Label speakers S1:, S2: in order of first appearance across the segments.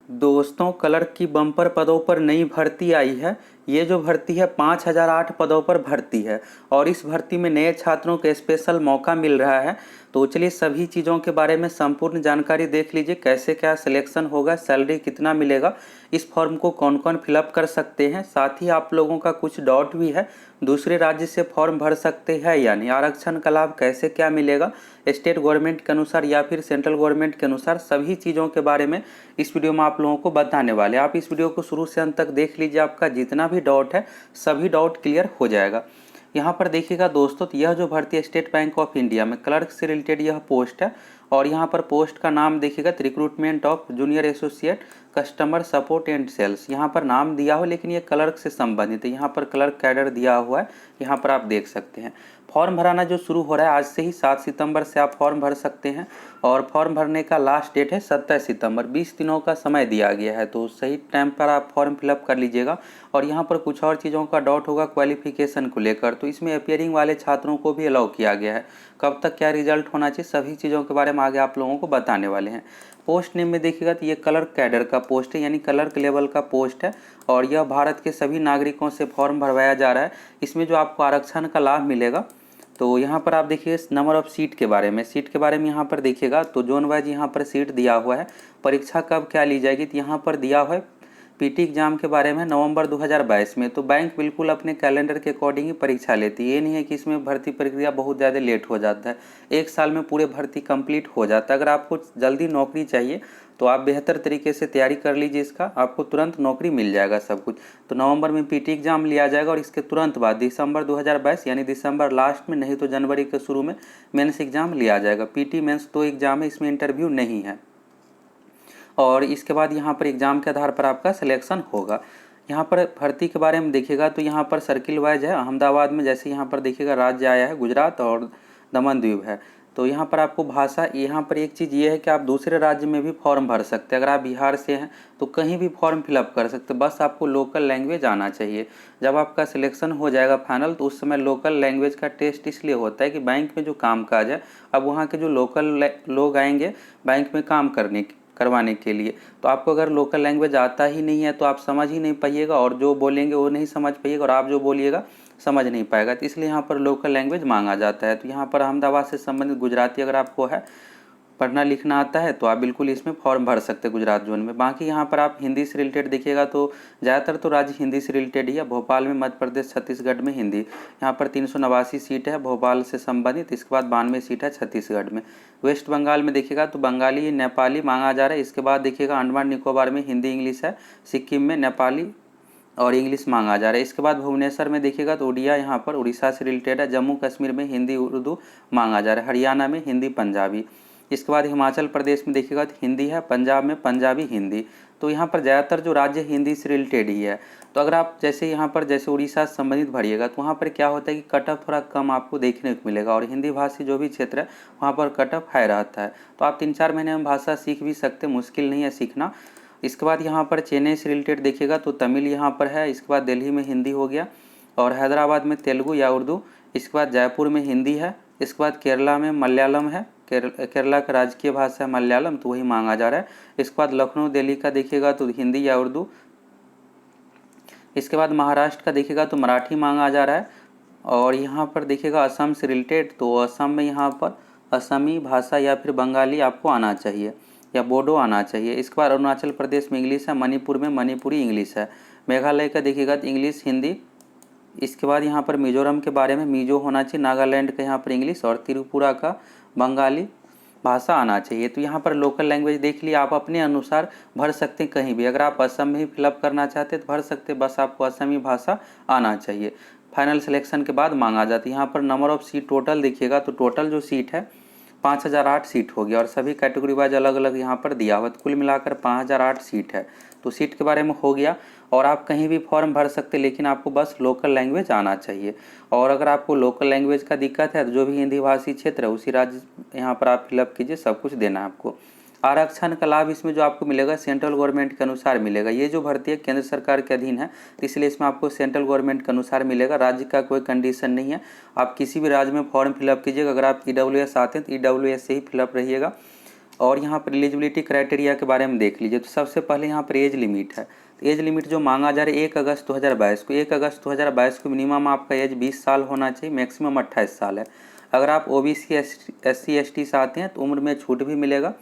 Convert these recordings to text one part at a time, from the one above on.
S1: दोस्तों, क्लर्क की बम्पर पदों पर नई भर्ती आई है। ये जो भर्ती है 5008 पदों पर भर्ती है और इस भर्ती में नए छात्रों को स्पेशल मौका मिल रहा है। तो चलिए सभी चीज़ों के बारे में संपूर्ण जानकारी देख लीजिए, कैसे क्या सिलेक्शन होगा, सैलरी कितना मिलेगा, इस फॉर्म को कौन कौन फिलअप कर सकते हैं। साथ ही आप लोगों का कुछ डाउट भी है, दूसरे राज्य से फॉर्म भर सकते हैं या नहीं, आरक्षण का लाभ कैसे क्या मिलेगा, स्टेट गवर्नमेंट के अनुसार या फिर सेंट्रल गवर्नमेंट के अनुसार, सभी चीज़ों के बारे में इस वीडियो में आप लोगों को बताने वाले। आप इस वीडियो को शुरू से अंत तक देख लीजिए, आपका जितना भी डाउट है सभी डाउट क्लियर हो जाएगा। यहाँ पर देखिएगा दोस्तों, तो यह जो भर्ती है स्टेट बैंक ऑफ इंडिया में क्लर्क से रिलेटेड यह पोस्ट है और यहाँ पर पोस्ट का नाम देखिएगा recruitment of junior associate customer support and sales. यहाँ पर नाम दिया हो लेकिन ये क्लर्क से संबंधित है, यहाँ पर क्लर्क कैडर दिया हुआ है, यहाँ पर आप देख सकते हैं। फॉर्म भराना जो शुरू हो रहा है आज से ही, 7 सितंबर से आप फॉर्म भर सकते हैं और फॉर्म भरने का लास्ट डेट है 27 सितंबर। 20 दिनों का समय दिया गया है, तो सही टाइम पर आप फॉर्म फिलअप कर लीजिएगा। और यहाँ पर कुछ और चीज़ों का डाउट होगा क्वालिफिकेशन को लेकर, तो इसमें अपियरिंग वाले छात्रों को भी अलाउ किया गया है। कब तक क्या रिजल्ट होना चाहिए, सभी चीज़ों के बारे में आगे आप लोगों को बताने वाले हैं। पोस्ट नेम में देखिएगा तो ये क्लर्क कैडर का पोस्ट है, यानी क्लर्क लेवल का पोस्ट है और यह भारत के सभी नागरिकों से फॉर्म भरवाया जा रहा है। इसमें जो आपको आरक्षण का लाभ मिलेगा, तो यहाँ पर आप देखिए नंबर ऑफ सीट के बारे में, यहाँ पर देखिएगा तो जोन वाइज यहाँ पर सीट दिया हुआ है। परीक्षा कब क्या ली जाएगी, तो यहाँ पर दिया हुआ है पीटी एग्जाम के बारे में नवंबर 2022 में। तो बैंक बिल्कुल अपने कैलेंडर के अकॉर्डिंग ही परीक्षा लेती है, ये नहीं है कि इसमें भर्ती प्रक्रिया बहुत ज़्यादा लेट हो जाता है। 1 साल में पूरे भर्ती कंप्लीट हो जाता है। अगर आपको जल्दी नौकरी चाहिए तो आप बेहतर तरीके से तैयारी कर लीजिए, इसका आपको तुरंत नौकरी मिल जाएगा सब कुछ। तो नवंबर में पीटी एग्जाम लिया जाएगा और इसके तुरंत बाद दिसंबर 2022 यानी दिसंबर लास्ट में, नहीं तो जनवरी के शुरू में मेंस एग्जाम लिया जाएगा। पीटी मेंस 2 एग्जाम है, इसमें इंटरव्यू नहीं है और इसके बाद यहाँ पर एग्ज़ाम के आधार पर आपका सिलेक्शन होगा। यहाँ पर भर्ती के बारे में देखिएगा तो यहाँ पर सर्किल वाइज है। अहमदाबाद में जैसे यहाँ पर देखिएगा राज्य आया है गुजरात और दमन द्वीप है। तो यहाँ पर आपको भाषा, यहाँ पर एक चीज़ ये है कि आप दूसरे राज्य में भी फॉर्म भर सकते हैं। अगर आप बिहार से हैं तो कहीं भी फॉर्म फिलअप कर सकते हैं, बस आपको लोकल लैंग्वेज आना चाहिए। जब आपका सिलेक्शन हो जाएगा फाइनल, तो उस समय लोकल लैंग्वेज का टेस्ट इसलिए होता है कि बैंक में जो कामकाज है, अब वहाँ के जो लोकल लोग आएंगे बैंक में काम करवाने के लिए, तो आपको अगर लोकल लैंग्वेज आता ही नहीं है तो आप समझ ही नहीं पाइएगा और जो बोलेंगे वो नहीं समझ पाइएगा और आप जो बोलिएगा समझ नहीं पाएगा। तो इसलिए यहाँ पर लोकल लैंग्वेज मांगा जाता है। तो यहाँ पर अहमदाबाद से संबंधित गुजराती अगर आपको है, पढ़ना लिखना आता है, तो आप बिल्कुल इसमें फॉर्म भर सकते हैं गुजरात जोन में। बाकी यहाँ पर आप हिंदी से रिलेटेड देखिएगा तो ज़्यादातर तो राज्य हिंदी से रिलेटेड ही है। भोपाल में मध्य प्रदेश, छत्तीसगढ़ में हिंदी। यहाँ पर 389 सीट है भोपाल से संबंधित, इसके बाद 92 सीट है छत्तीसगढ़ में। वेस्ट बंगाल में देखिएगा तो बंगाली नेपाली मांगा जा रहा है। इसके बाद देखिएगा अंडमान निकोबार में हिंदी इंग्लिश है, सिक्किम में नेपाली और इंग्लिश मांगा जा रहा है। इसके बाद भुवनेश्वर में देखिएगा तो उड़िया यहाँ पर उड़ीसा से रिलेटेड है। जम्मू कश्मीर में हिंदी उर्दू मांगा जा रहा है। हरियाणा में हिंदी पंजाबी। इसके बाद हिमाचल प्रदेश में देखिएगा तो हिंदी है, पंजाब में पंजाबी हिंदी। तो यहाँ पर ज़्यादातर जो राज्य हिंदी से रिलेटेड ही है। तो अगर आप जैसे यहाँ पर जैसे उड़ीसा से संबंधित भरिएगा तो वहाँ पर क्या होता है कि कट ऑफ थोड़ा कम आपको देखने को मिलेगा और हिंदी भाषी जो भी क्षेत्र है वहाँ पर कट ऑफ हाई रहता है। तो आप 3-4 महीने में भाषा सीख भी सकते हैं, मुश्किल नहीं है सीखना। इसके बाद यहाँ पर चेन्नई से रिलेटेड देखिएगा तो तमिल यहाँ पर है। इसके बाद दिल्ली में हिंदी हो गया और हैदराबाद में तेलुगु या उर्दू। इसके बाद जयपुर में हिंदी है। इसके बाद केरला में मलयालम है, केरला का राजकीय भाषा है मलयालम, तो वही मांगा जा रहा है। इसके बाद लखनऊ दिल्ली का देखिएगा तो हिंदी या उर्दू। इसके बाद महाराष्ट्र का देखिएगा तो मराठी मांगा जा रहा है। और यहाँ पर देखिएगा असम से रिलेटेड, तो असम में यहाँ पर असमी भाषा या फिर बंगाली आपको आना चाहिए या बोडो आना चाहिए। इसके बाद अरुणाचल प्रदेश में इंग्लिश है, मणिपुर में मणिपुरी इंग्लिश है। मेघालय का देखिएगा तो इंग्लिश हिंदी। इसके बाद यहाँ पर मिजोरम के बारे में मिजो होना चाहिए, नागालैंड का यहाँ पर इंग्लिश और त्रिपुरा का बंगाली भाषा आना चाहिए। तो यहाँ पर लोकल लैंग्वेज देख लिया, आप अपने अनुसार भर सकते हैं कहीं भी। अगर आप असम में ही फिलअप करना चाहते हैं तो भर सकते हैं, बस आपको असमी भाषा आना चाहिए। फाइनल सिलेक्शन के बाद मांगा जाती है। यहाँ पर नंबर ऑफ सीट टोटल देखिएगा तो टोटल जो सीट है 5008 सीट होगी और सभी कैटेगरी वाइज अलग अलग यहाँ पर दिया हुआ है। कुल मिलाकर 5008 सीट है। तो सीट के बारे में हो गया और आप कहीं भी फॉर्म भर सकते, लेकिन आपको बस लोकल लैंग्वेज आना चाहिए। और अगर आपको लोकल लैंग्वेज का दिक्कत है तो जो भी हिंदी भाषी क्षेत्र है उसी राज्य यहाँ पर आप फिलअप कीजिए, सब कुछ देना है आपको। आरक्षण का लाभ इसमें जो आपको मिलेगा सेंट्रल गवर्नमेंट के अनुसार मिलेगा। ये जो भर्ती है केंद्र सरकार के अधीन है, तो इसलिए इसमें आपको सेंट्रल गवर्नमेंट के अनुसार मिलेगा। राज्य का कोई कंडीशन नहीं है, आप किसी भी राज्य में फॉर्म फिलअप कीजिएगा। अगर आप EWS आते हैं तो EWS से ही फिलअप रहिएगा। और यहाँ पर एलिजिबिलिटी क्राइटेरिया के बारे में देख लीजिए। तो सबसे पहले यहाँ पर एज लिमिट है। तो एज लिमिट जो मांगा जा रहा है 1 अगस्त 2022 को, 1 अगस्त 2022 को मिनिमम आपका एज 20 साल होना चाहिए, मैक्सिमम 28 साल है। अगर आप ओबीसी SC ST से आते हैं तो उम्र में छूट भी मिलेगा।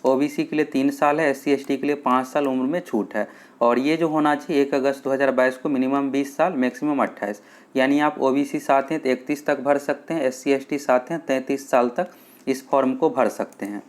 S1: ओबीसी के लिए 3 साल है, SC ST के लिए 5 साल उम्र में छूट है। और ये जो होना चाहिए 1 अगस्त 2022 को मिनिमम 20 साल मैक्सिमम 28, यानी आप ओबीसी से आते हैं तो 31 तक भर सकते हैं, SC ST से आते हैं 33 साल तक इस फॉर्म को भर सकते हैं।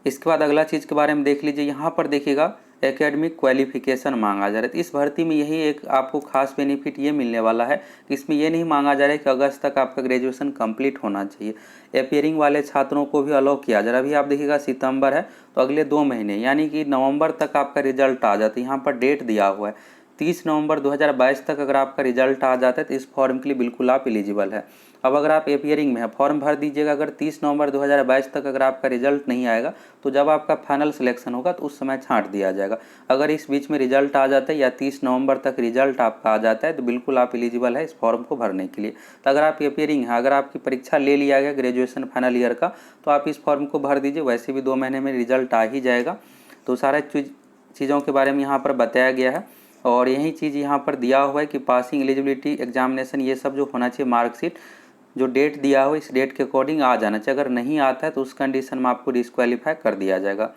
S1: इसके बाद अगला चीज़ के बारे में देख लीजिए। यहाँ पर देखिएगा एकेडमिक क्वालिफिकेशन मांगा जा रहा है। तो इस भर्ती में यही एक आपको खास बेनिफिट ये मिलने वाला है कि इसमें ये नहीं मांगा जा रहा है कि अगस्त तक आपका ग्रेजुएशन कंप्लीट होना चाहिए। अपियरिंग वाले छात्रों को भी अलाउ किया जा रहा है। अभी आप देखिएगा सितंबर है तो अगले 2 महीने यानी कि नवंबर तक आपका रिजल्ट आ जाता है। यहाँ पर डेट दिया हुआ है 30 नवंबर 2022 तक अगर आपका रिजल्ट आ जाता है तो इस फॉर्म के लिए बिल्कुल आप एलिजिबल है। अब अगर आप अपियरिंग में है फॉर्म भर दीजिएगा। अगर 30 नवंबर 2022 तक अगर आपका रिजल्ट नहीं आएगा तो जब आपका फाइनल सिलेक्शन होगा तो उस समय छांट दिया जाएगा। अगर इस बीच में रिजल्ट आ जाता है या 30 नवंबर तक रिजल्ट आपका आ जाता है तो बिल्कुल आप एलिजिबल है इस फॉर्म को भरने के लिए। तो अगर आप अपियरिंग है, अगर आपकी परीक्षा ले लिया गया ग्रेजुएशन फाइनल ईयर का, तो आप इस फॉर्म को भर दीजिए। वैसे भी 2 महीने में रिजल्ट आ ही जाएगा। तो सारा चीज़ों के बारे में यहाँ पर बताया गया है। और यही चीज़ यहाँ पर दिया हुआ है कि पासिंग एलिजिबिलिटी एग्जामिनेशन ये सब जो होना चाहिए, मार्कशीट जो डेट दिया हो इस डेट के अकॉर्डिंग आ जाना चाहिए। अगर नहीं आता है तो उस कंडीशन में आपको डिस्क्वालीफाई कर दिया जाएगा।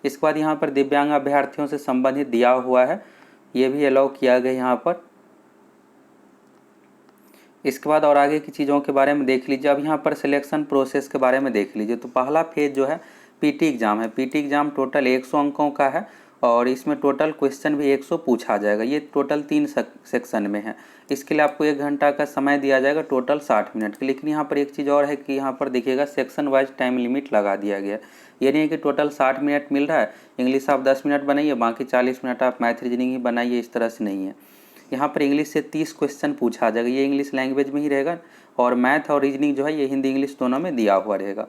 S1: इसके बाद यहाँ पर दिव्यांग अभ्यर्थियों से संबंधित दिया हुआ है, ये भी अलाउ किया गया यहाँ पर। इसके बाद और आगे की चीज़ों के बारे में देख लीजिए। अब यहाँ पर सिलेक्शन प्रोसेस के बारे में देख लीजिए। तो पहला फेज जो है पीटी एग्ज़ाम है। पीटी एग्ज़ाम टोटल 100 अंकों का है और इसमें टोटल क्वेश्चन भी 100 पूछा जाएगा। ये टोटल 3 सेक्शन में है। इसके लिए आपको 1 घंटा का समय दिया जाएगा, टोटल 60 मिनट की। लेकिन यहाँ पर एक चीज़ और है कि यहाँ पर देखिएगा सेक्शन वाइज टाइम लिमिट लगा दिया गया। ये नहीं है कि टोटल 60 मिनट मिल रहा है, इंग्लिश आप 10 मिनट बनाइए, बाकी 40 मिनट आप मैथ रीजनिंग ही बनाइए, इस तरह से नहीं है। यहाँ पर इंग्लिश से 30 क्वेश्चन पूछा जाएगा, ये इंग्लिश लैंग्वेज में ही रहेगा। और मैथ और रीजनिंग जो है ये हिंदी इंग्लिश दोनों में दिया हुआ रहेगा।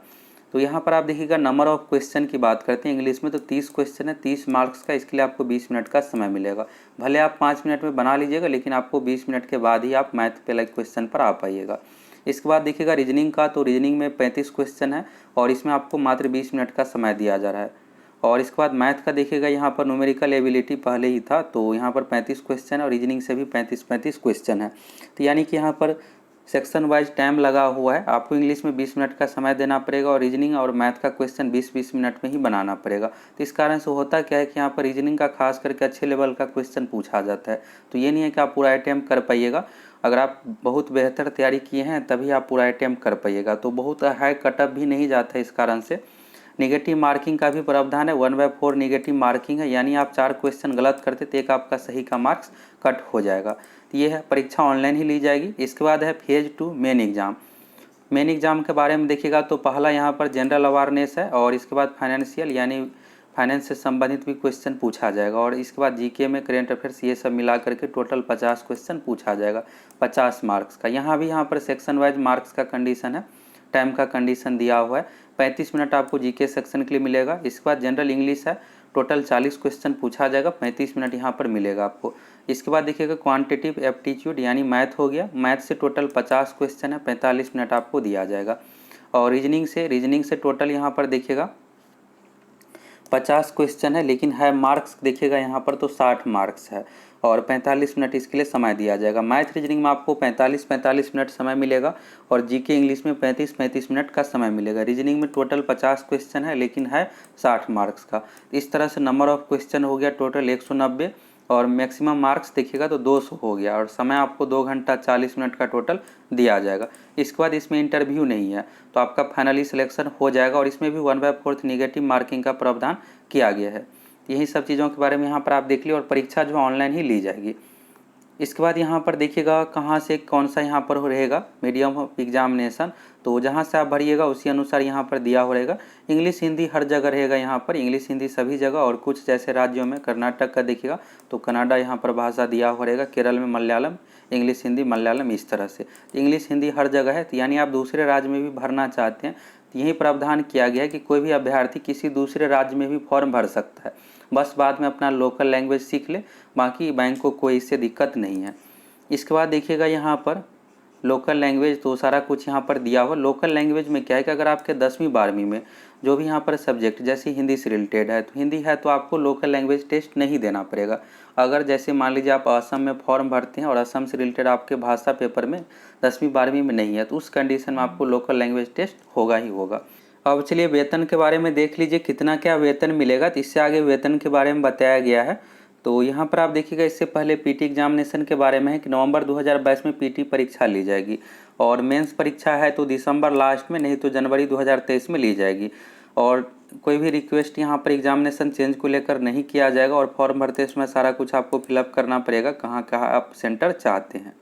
S1: तो यहाँ पर आप देखिएगा नंबर ऑफ क्वेश्चन की बात करते हैं इंग्लिश में, तो 30 क्वेश्चन है, 30 मार्क्स का। इसके लिए आपको 20 मिनट का समय मिलेगा। भले आप 5 मिनट में बना लीजिएगा, लेकिन आपको 20 मिनट के बाद ही आप मैथ पे लाइक क्वेश्चन पर आ पाइएगा। इसके बाद देखिएगा रीजनिंग का, तो रीजनिंग में 35 क्वेश्चन है और इसमें आपको मात्र 20 मिनट का समय दिया जा रहा है। और इसके बाद मैथ का देखिएगा, यहाँ पर न्यूमेरिकल एबिलिटी पहले ही था, तो यहाँ पर 35 क्वेश्चन है और रीजनिंग से भी 35 क्वेश्चन है। तो यानी कि यहाँ पर सेक्शन वाइज टाइम लगा हुआ है। आपको इंग्लिश में 20 मिनट का समय देना पड़ेगा और रीजनिंग और मैथ का क्वेश्चन 20-20 मिनट में ही बनाना पड़ेगा। तो इस कारण से होता क्या है कि यहाँ पर रीजनिंग का खास करके अच्छे लेवल का क्वेश्चन पूछा जाता है। तो ये नहीं है कि आप पूरा अटैम्प्ट कर पाइएगा। अगर आप बहुत बेहतर तैयारी किए हैं तभी आप पूरा अटैम्प्ट कर पाइएगा। तो बहुत हाई कटअप भी नहीं जाता है। इस कारण से नेगेटिव मार्किंग का भी प्रावधान है। 1/4 नेगेटिव मार्किंग है, यानी आप 4 क्वेश्चन गलत करते तो एक आपका सही का मार्क्स कट हो जाएगा। तो ये है, परीक्षा ऑनलाइन ही ली जाएगी। इसके बाद है phase 2 main exam. Main exam के बारे में देखिएगा तो पहला यहाँ पर जनरल अवेयरनेस है और इसके बाद फाइनेंशियल यानी फाइनेंस से संबंधित भी क्वेश्चन पूछा जाएगा। और इसके बाद जीके में करेंट अफेयर्स ये सब मिला करके टोटल 50 क्वेश्चन पूछा जाएगा 50 मार्क्स का। यहाँ पर सेक्शन वाइज मार्क्स का कंडीशन है, टाइम का कंडीशन दिया हुआ है। 35 मिनट आपको जीके सेक्शन के लिए मिलेगा। इसके बाद जनरल इंग्लिश है, टोटल 40 क्वेश्चन पूछा जाएगा, 35 मिनट यहाँ पर मिलेगा आपको। इसके बाद देखिएगा क्वांटिटेटिव एप्टीट्यूड यानी मैथ हो गया। मैथ से टोटल 50 क्वेश्चन है, 45 मिनट आपको दिया जाएगा। और रीजनिंग से टोटल यहाँ पर देखिएगा 50 क्वेश्चन है, लेकिन है मार्क्स देखिएगा यहाँ पर तो 60 मार्क्स है और 45 मिनट इसके लिए समय दिया जाएगा। मैथ रीजनिंग में आपको 45 मिनट समय मिलेगा और जीके इंग्लिश में 35 मिनट का समय मिलेगा। रीजनिंग में टोटल 50 क्वेश्चन है, लेकिन है 60 मार्क्स का। इस तरह से नंबर ऑफ क्वेश्चन हो गया टोटल 190 और मैक्सिमम मार्क्स देखिएगा तो 200 हो गया और समय आपको 2 घंटा 40 मिनट का टोटल दिया जाएगा। इसके बाद इसमें इंटरव्यू नहीं है, तो आपका फाइनली सिलेक्शन हो जाएगा और इसमें भी 1/4 नेगेटिव मार्किंग का प्रावधान किया गया है। यही सब चीज़ों के बारे में यहाँ पर आप देख लीजिए और परीक्षा जो ऑनलाइन ही ली जाएगी। इसके बाद यहाँ पर देखिएगा कहाँ से कौन सा यहाँ पर रहेगा मीडियम ऑफ एग्जामिनेशन, तो जहाँ से आप भरिएगा उसी अनुसार यहाँ पर दिया हो रहेगा। इंग्लिश हिंदी हर जगह रहेगा, यहाँ पर इंग्लिश हिंदी सभी जगह। और कुछ जैसे राज्यों में कर्नाटक का देखिएगा तो कन्नाडा यहाँ पर भाषा दिया हो रहेगा, केरल में मलयालम, इंग्लिश हिंदी मलयालम, इस तरह से इंग्लिश हिंदी हर जगह है। तो यानी आप दूसरे राज्य में भी भरना चाहते हैं तो यही प्रावधान किया गया है कि कोई भी अभ्यर्थी किसी दूसरे राज्य में भी फॉर्म भर सकता है, बस बाद में अपना लोकल लैंग्वेज सीख ले, बाकी बैंक को कोई इससे दिक्कत नहीं है। इसके बाद देखिएगा यहाँ पर लोकल लैंग्वेज तो सारा कुछ यहाँ पर दिया हुआ। लोकल लैंग्वेज में क्या है कि अगर आपके 10वीं 12वीं में जो भी यहाँ पर सब्जेक्ट जैसे हिंदी से रिलेटेड है, तो हिंदी है तो आपको लोकल लैंग्वेज टेस्ट नहीं देना पड़ेगा। अगर जैसे मान लीजिए आप असम में फॉर्म भरते हैं और असम से रिलेटेड आपके भाषा पेपर में 10वीं 12वीं में नहीं है, तो उस कंडीशन में आपको लोकल लैंग्वेज टेस्ट होगा ही होगा। अब चलिए वेतन के बारे में देख लीजिए कितना क्या वेतन मिलेगा। तो इससे आगे वेतन के बारे में बताया गया है। तो यहाँ पर आप देखिएगा, इससे पहले पीटी एग्जामिनेशन के बारे में है कि नवंबर 2022 में पीटी परीक्षा ली जाएगी, और मेंस परीक्षा है तो दिसंबर लास्ट में, नहीं तो जनवरी 2023 में ली जाएगी। और कोई भी रिक्वेस्ट यहाँ पर एग्जामिनेशन चेंज को लेकर नहीं किया जाएगा, और फॉर्म भरते समय सारा कुछ आपको फिलअप करना पड़ेगा कहाँ कहाँ आप सेंटर चाहते हैं।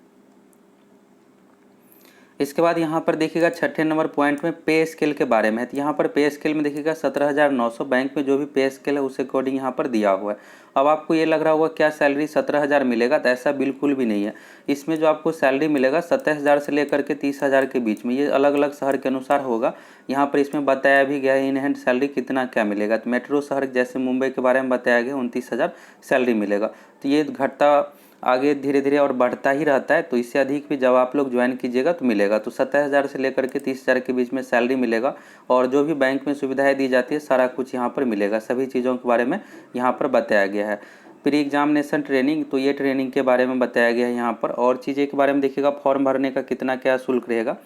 S1: इसके बाद यहाँ पर देखिएगा छठे नंबर पॉइंट में पे स्केल के बारे में है। तो यहाँ पर पे स्केल में देखिएगा 17,900 बैंक में जो भी पे स्केल है उस अकॉर्डिंग यहाँ पर दिया हुआ है। अब आपको ये लग रहा होगा क्या सैलरी 17,000 मिलेगा, तो ऐसा बिल्कुल भी नहीं है। इसमें जो आपको सैलरी मिलेगा 27,000 से लेकर के 30,000 के बीच में, ये अलग अलग शहर के अनुसार होगा। यहाँ पर इसमें बताया भी गया है इन हैंड सैलरी कितना क्या मिलेगा। तो मेट्रो शहर जैसे मुंबई के बारे में बताया गया 29,000 सैलरी मिलेगा। तो ये घटता आगे धीरे धीरे और बढ़ता ही रहता है, तो इससे अधिक भी जब आप लोग ज्वाइन कीजिएगा तो मिलेगा। तो 27,000 से लेकर के 30,000 के बीच में सैलरी मिलेगा, और जो भी बैंक में सुविधाएं दी जाती है सारा कुछ यहाँ पर मिलेगा। सभी चीज़ों के बारे में यहाँ पर बताया गया है। प्री एग्जामिनेशन ट्रेनिंग, तो ये ट्रेनिंग के बारे में बताया गया है यहाँ पर। और चीज़ें के बारे में देखिएगा, फॉर्म भरने का कितना क्या शुल्क रहेगा।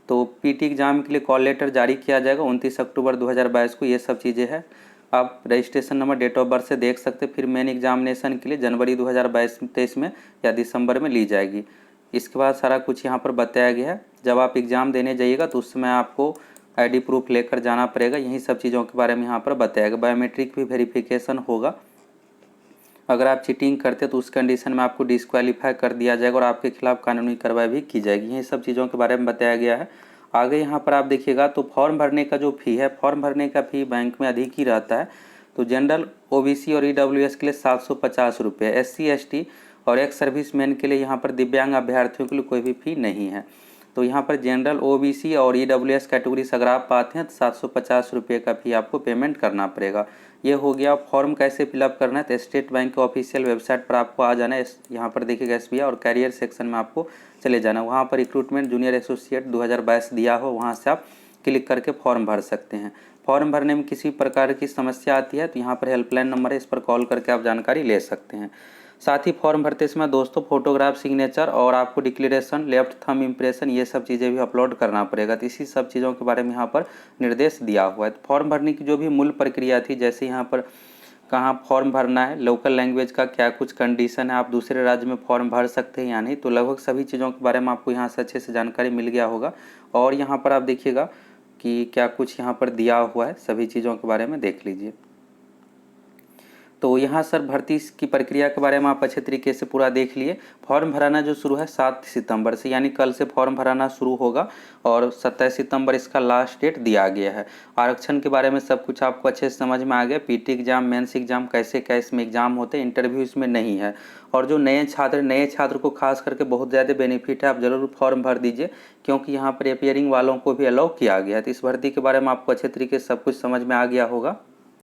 S1: तो पीटी एग्जाम के लिए कॉल लेटर जारी किया जाएगा 29 अक्टूबर 2022 को। ये सब चीज़ें हैं, आप registration number date of birth से देख सकते। फिर मेन एग्जामिनेशन के लिए जनवरी 2022-23 में या दिसंबर में ली जाएगी। इसके बाद सारा कुछ यहाँ पर बताया गया है। जब आप एग्ज़ाम देने जाइएगा तो उस समय आपको आईडी प्रूफ लेकर जाना पड़ेगा। यही सब चीज़ों के बारे में यहाँ पर बताया गया। बायोमेट्रिक भी वेरिफिकेशन होगा। अगर आप चीटिंग करते तो उस कंडीशन में आपको डिस्क्वालीफाई कर दिया जाएगा और आपके खिलाफ कानूनी कार्रवाई भी की जाएगी। यही सब चीज़ों के बारे में बताया गया है। आगे यहाँ पर आप देखिएगा तो फॉर्म भरने का जो फ़ी है, फॉर्म भरने का फ़ी बैंक में अधिक ही रहता है। तो जनरल, ओबीसी और ईडब्ल्यूएस के लिए 750 रुपये, एससी एसटी और एक्स सर्विसमैन के लिए यहाँ पर दिव्यांग अभ्यर्थियों के लिए कोई भी फ़ी नहीं है। तो यहाँ पर जनरल, ओबीसी और ईडब्ल्यूएस कैटेगरी से अगर आप पाते हैं तो 750 रुपये का फ़ी आपको पेमेंट करना पड़ेगा। ये हो गया। फॉर्म कैसे फिलअप करना है, तो स्टेट बैंक के ऑफिशियल वेबसाइट पर आपको आ जाना है। यहाँ पर देखिएगा एसबीआई और कैरियर सेक्शन में आपको चले जाना। वहाँ पर रिक्रूटमेंट जूनियर एसोसिएट 2022 दिया हो, वहाँ से आप क्लिक करके फॉर्म भर सकते हैं। फॉर्म भरने में किसी प्रकार की समस्या आती है तो यहाँ पर हेल्पलाइन नंबर है, इस पर कॉल करके आप जानकारी ले सकते हैं। साथ ही फॉर्म भरते समय दोस्तों फोटोग्राफ, सिग्नेचर और आपको डिक्लेरेशन, लेफ्ट थंब इम्प्रेशन, ये सब चीज़ें भी अपलोड करना पड़ेगा। तो इसी सब चीज़ों के बारे में यहाँ पर निर्देश दिया हुआ है। तो फॉर्म भरने की जो भी मूल प्रक्रिया थी, जैसे यहाँ पर कहाँ फॉर्म भरना है, लोकल लैंग्वेज का क्या कुछ कंडीशन है, आप दूसरे राज्य में फॉर्म भर सकते हैं या नहीं, तो लगभग सभी चीज़ों के बारे में आपको यहाँ से अच्छे से जानकारी मिल गया होगा। और यहाँ पर आप देखिएगा कि क्या कुछ यहाँ पर दिया हुआ है, सभी चीज़ों के बारे में देख लीजिए। तो यहाँ सर भर्ती की प्रक्रिया के बारे में आप अच्छे तरीके से पूरा देख लिए। फॉर्म भराना जो शुरू है 7 सितंबर से, यानी कल से फॉर्म भराना शुरू होगा, और 27 सितंबर इसका लास्ट डेट दिया गया है। आरक्षण के बारे में सब कुछ आपको अच्छे से समझ में आ गया। पीटी एग्जाम, मेंस एग्जाम कैसे क्या इसमें एग्जाम होते हैं, इंटरव्यू इसमें नहीं है। और जो नए छात्र को खास करके बहुत ज़्यादा बेनिफिट है, आप ज़रूर फॉर्म भर दीजिए, क्योंकि यहाँ पर अपियरिंग वालों को भी अलाउ किया गया है। तो इस भर्ती के बारे में आपको अच्छे तरीके से सब कुछ समझ में आ गया होगा।